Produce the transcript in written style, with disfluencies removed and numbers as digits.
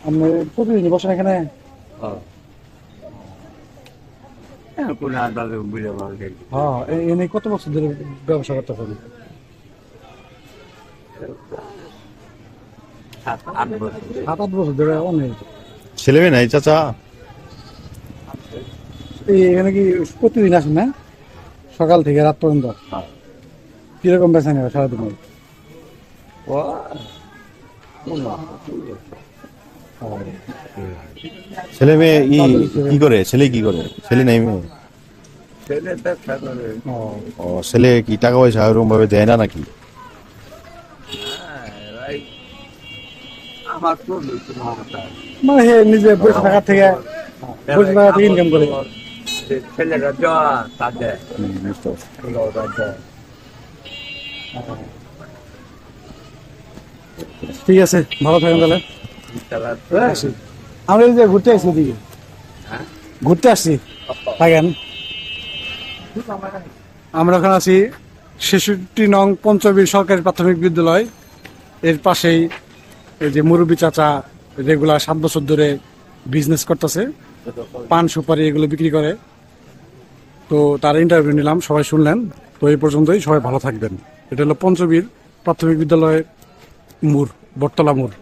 আপনি প্রতিদিন বসেন এখানে? হ্যাঁ, এনে কত বছর ধরে ব্যবসা করতে পারি? 7-8 বছর ধরে। অনেক। ছেলে মেয়ে নাই চাচা? এখানে কি প্রতিদিন আসেন না, সকাল থেকে রাত পর্যন্ত? কিরকম বেচা নেবে সারাদিন? ছেলে মেয়ে কি করে? ছেলে কি করে? ছেলে নাই মেয়ে? ও, ছেলে কি টাকা পয়সা ওরকম ভাবে দেয় না নাকি? মানে নিজে বসে থাকা থেকে ইনকাম করে। ঠিক আছে, ভালো থাকেন তাহলে। আমরা এই যে ঘুরতে আসছি, ওদিকে ঘুরতে আসছি, থাকেন। আমরা ওখানে আছি ৬৬ নং পঞ্চবীর সরকারি প্রাথমিক বিদ্যালয়। এর পাশেই এই যে মুরব্বী চাচা রেগুলার 7 বছর ধরে বিজনেস করতেছে, পান সুপারি এগুলো বিক্রি করে। তো তার ইন্টারভিউ নিলাম, সবাই শুনলেন। তো এই পর্যন্তই, সবাই ভালো থাকবেন। এটা হলো পঞ্চবীর প্রাথমিক বিদ্যালয়ের মোড়, বটতলা মোড়।